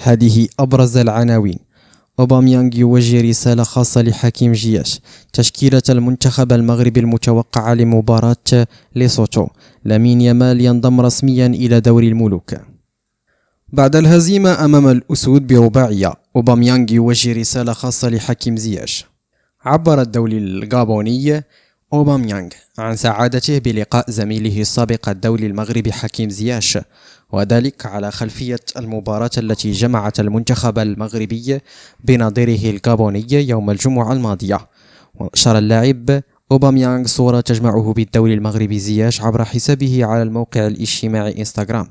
هذه أبرز العناوين. أوباميانغ يوجه رسالة خاصة لحكيم جياش. تشكيلة المنتخب المغربي المتوقعة لمباراة ليسوتو. لامين يامال ينضم رسميا إلى دوري الملوك. بعد الهزيمة أمام الأسود برباعية، أوباميانغ يوجه رسالة خاصة لحكيم زياش. عبر الدولي الغابوني أوباميانغ عن سعادته بلقاء زميله السابق الدولي المغربي حكيم زياش، وذلك على خلفية المباراة التي جمعت المنتخب المغربي بنظيره الغابوني يوم الجمعة الماضية. ونشر اللاعب أوباميانغ صورة تجمعه بالدولي المغربي زياش عبر حسابه على الموقع الاجتماعي انستغرام،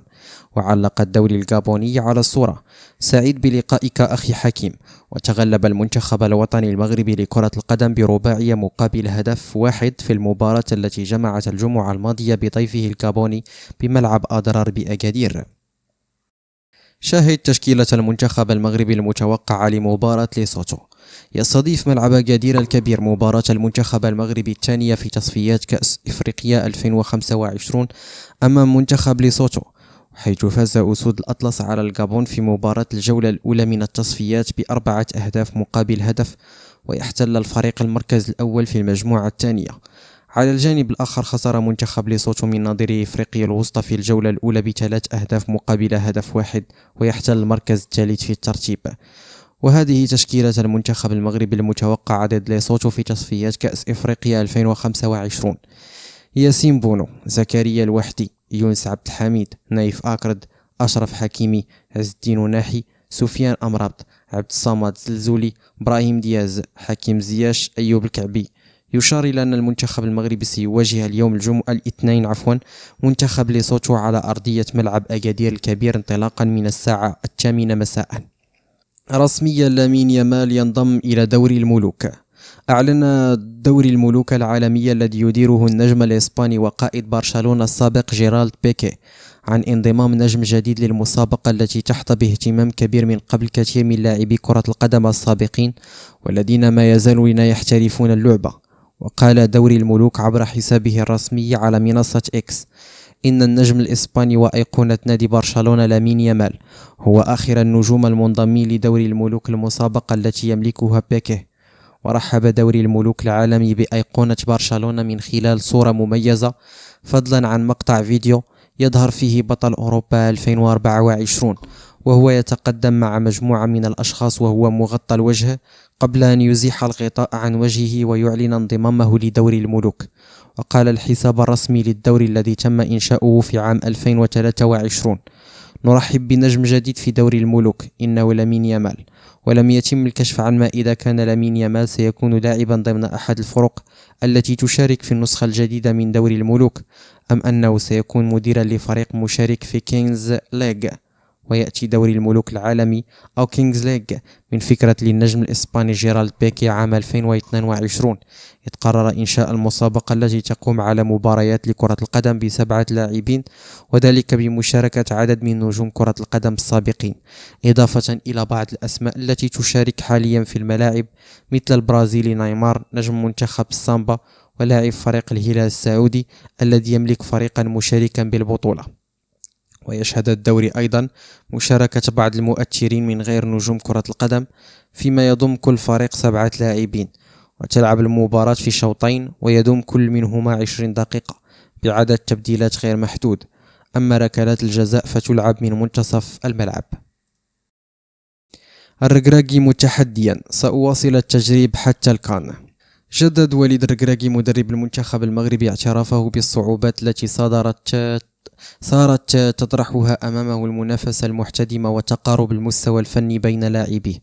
وعلق الدولي الغابوني على الصورة: سعيد بلقائك أخي حكيم. وتغلب المنتخب الوطني المغربي لكرة القدم برباعية مقابل هدف واحد في المباراة التي جمعت الجمعة الماضية بضيفه الغابوني بملعب أضرار بأكادير. شاهد تشكيلة المنتخب المغربي المتوقعة لمباراة ليسوتو. يستضيف ملعب أكادير الكبير مباراة المنتخب المغربي الثانية في تصفيات كأس إفريقيا 2025 أمام منتخب ليسوتو، حيث فاز أسود الأطلس على الغابون في مباراة الجولة الأولى من التصفيات ب4 أهداف مقابل هدف، ويحتل الفريق المركز الأول في المجموعة الثانية. على الجانب الآخر خسر منتخب ليسوتو من نظيره إفريقيا الوسطى في الجولة الأولى ب3 أهداف مقابل هدف واحد، ويحتل المركز الثالث في الترتيب. وهذه تشكيلة المنتخب المغربي المتوقع ضد ليسوتو في تصفيات كأس إفريقيا 2025: ياسين بونو، زكريا الوحدي، يونس عبد الحميد، نايف آكرد، أشرف حكيمي، عز الدين ناحي، سفيان أمراض، عبد الصمد زلزولي، إبراهيم دياز، حكيم زياش، أيوب الكعبي. يشار إلى أن المنتخب المغربي سيواجه اليوم الاثنين منتخب ليسوتو على أرضية ملعب أكادير الكبير انطلاقا من الساعة 8 مساء. رسميا لامين يامال ينضم إلى دوري الملوك. أعلن دوري الملوك العالمي الذي يديره النجم الإسباني وقائد برشلونة السابق جيرالد بيكي عن انضمام نجم جديد للمسابقة التي تحظى باهتمام كبير من قبل كثير من لاعبي كرة القدم السابقين والذين ما يزالون يحترفون اللعبة. وقال دوري الملوك عبر حسابه الرسمي على منصة إكس إن النجم الإسباني وأيقونة نادي برشلونة لامين يامال هو آخر النجوم المنضمين لدوري الملوك، المسابقة التي يملكها بيكي. ورحب دوري الملوك العالمي بأيقونة برشلونة من خلال صورة مميزة، فضلا عن مقطع فيديو يظهر فيه بطل أوروبا 2024 وهو يتقدم مع مجموعة من الأشخاص وهو مغطى الوجه قبل أن يزيح الغطاء عن وجهه ويعلن انضمامه لدوري الملوك. وقال الحساب الرسمي للدوري الذي تم إنشاؤه في عام 2023: نرحب بنجم جديد في دوري الملوك، إنه لامين يامال. ولم يتم الكشف عن ما إذا كان لامين يامال سيكون لاعبا ضمن أحد الفرق التي تشارك في النسخة الجديدة من دوري الملوك، أم أنه سيكون مديرا لفريق مشارك في كينجز ليج. ويأتي دوري الملوك العالمي أو كينجز ليج من فكرة للنجم الإسباني جيرالد بيكي عام 2022، إذ قرر إنشاء المسابقة التي تقوم على مباريات لكرة القدم ب7 لاعبين، وذلك بمشاركة عدد من نجوم كرة القدم السابقين، إضافة إلى بعض الأسماء التي تشارك حاليا في الملاعب مثل البرازيلي نيمار نجم منتخب السامبا ولاعب فريق الهلال السعودي الذي يملك فريقا مشاركا بالبطولة. ويشهد الدوري أيضا مشاركة بعض المؤثرين من غير نجوم كرة القدم، فيما يضم كل فريق 7 لاعبين، وتلعب المباراة في شوطين ويدوم كل منهما 20 دقيقة بعدد تبديلات غير محدود. أما ركلات الجزاء فتلعب من منتصف الملعب. الركراكي متحديا: سأواصل التجريب حتى الكان. جدد وليد الركراكي مدرب المنتخب المغربي اعترافه بالصعوبات التي صارت تطرحها أمامه المنافسة المحتدمة وتقارب المستوى الفني بين لاعبيه.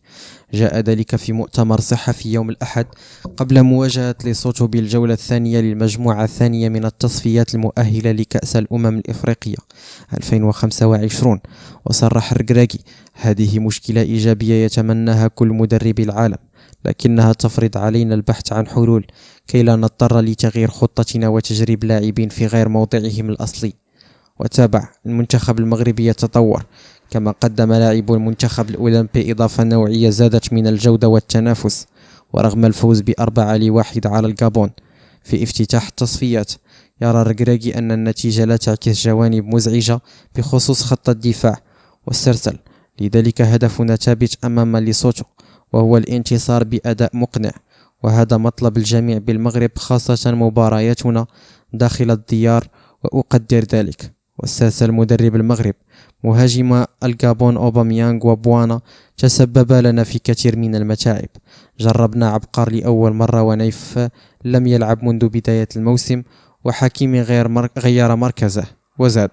جاء ذلك في مؤتمر صحفي يوم الأحد قبل مواجهة ليسوتو بالجولة الثانية للمجموعة الثانية من التصفيات المؤهلة لكأس الأمم الإفريقية 2025. وصرح الركراكي: هذه مشكلة إيجابية يتمناها كل مدرب العالم، لكنها تفرض علينا البحث عن حلول كي لا نضطر لتغيير خطتنا وتجريب لاعبين في غير موضعهم الأصلي. وتابع: المنتخب المغربي يتطور، كما قدم لاعب المنتخب الأولمبي إضافة نوعية زادت من الجودة والتنافس. ورغم الفوز ب4-1 على الغابون في افتتاح التصفيات، يرى الركراكي أن النتيجة لا تعكس جوانب مزعجة بخصوص خط الدفاع والسرسل، لذلك هدفنا ثابت أمام ليسوتو، وهو الانتصار بأداء مقنع، وهذا مطلب الجميع بالمغرب، خاصة مبارياتنا داخل الديار، وأقدر ذلك. واسترسل المدرب المغرب مهاجم الجابون أوباميانغ وبوانا تسبب لنا في كثير من المتاعب. جربنا عبقر لأول مرة، ونيف لم يلعب منذ بداية الموسم، وحكيمي غير مركزه، وزاد.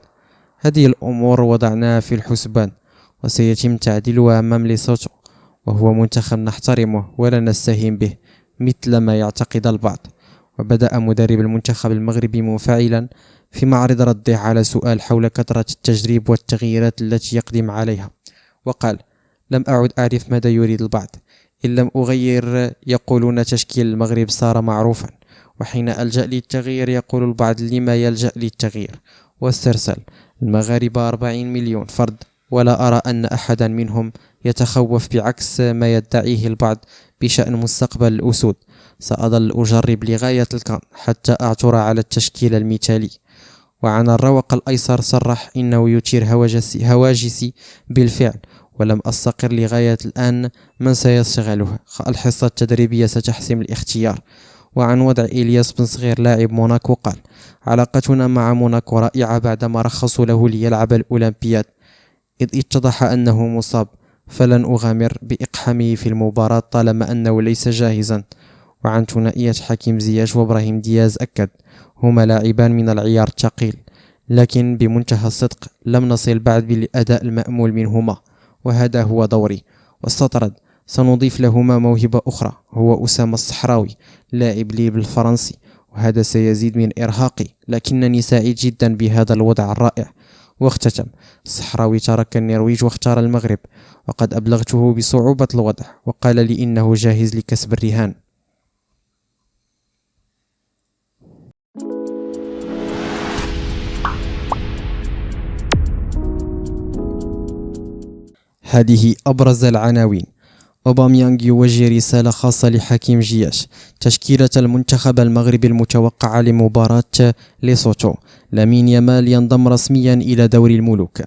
هذه الأمور وضعناها في الحسبان، وسيتم تعديلها أمام ليسوتو، وهو منتخب نحترمه ولا نستهين به مثل ما يعتقد البعض. وبدأ مدرب المنتخب المغربي منفعلا في معرض رده على سؤال حول كثرة التجريب والتغييرات التي يقدم عليها، وقال: لم أعد أعرف ماذا يريد البعض. إن لم أغير يقولون تشكيل المغرب صار معروفا، وحين ألجأ للتغيير يقول البعض لما يلجأ للتغيير. واسترسل. المغاربة 40 مليون فرد، ولا أرى أن أحدا منهم يتخوف بعكس ما يدعيه البعض بشأن مستقبل الأسود. سأظل أجرب لغاية الكرم حتى أعثر على التشكيل المثالي. وعن الروق الأيسر صرح إنه يثير هواجسي بالفعل، ولم أستقر لغاية الآن من سيشغله. الحصة التدريبية ستحسم الاختيار. وعن وضع إلياس بن صغير لاعب موناكو قال: علاقتنا مع موناكو رائعة بعدما رخصوا له ليلعب الأولمبياد، إذ اتضح أنه مصاب، فلن أغامر بإقحامه في المباراة طالما أنه ليس جاهزا. وعن ثنائية حكيم زياش وإبراهيم دياز أكد: هما لاعبان من العيار الثقيل، لكن بمنتهى الصدق لم نصل بعد بالأداء المأمول منهما، وهذا هو دوري. واستطرد: سنضيف لهما موهبة أخرى، هو أسامة الصحراوي لاعب لي بالفرنسي، وهذا سيزيد من إرهاقي، لكنني سعيد جدا بهذا الوضع الرائع. واختتم: الصحراوي ترك النرويج واختار المغرب، وقد أبلغته بصعوبة الوضع، وقال لي إنه جاهز لكسب الرهان. هذه أبرز العناوين. أوباميانغ يوجه رسالة خاصة لحكيم جياش. تشكيلة المنتخب المغربي المتوقعة لمباراة ليسوتو. لامين يامال ينضم رسميا إلى دوري الملوك.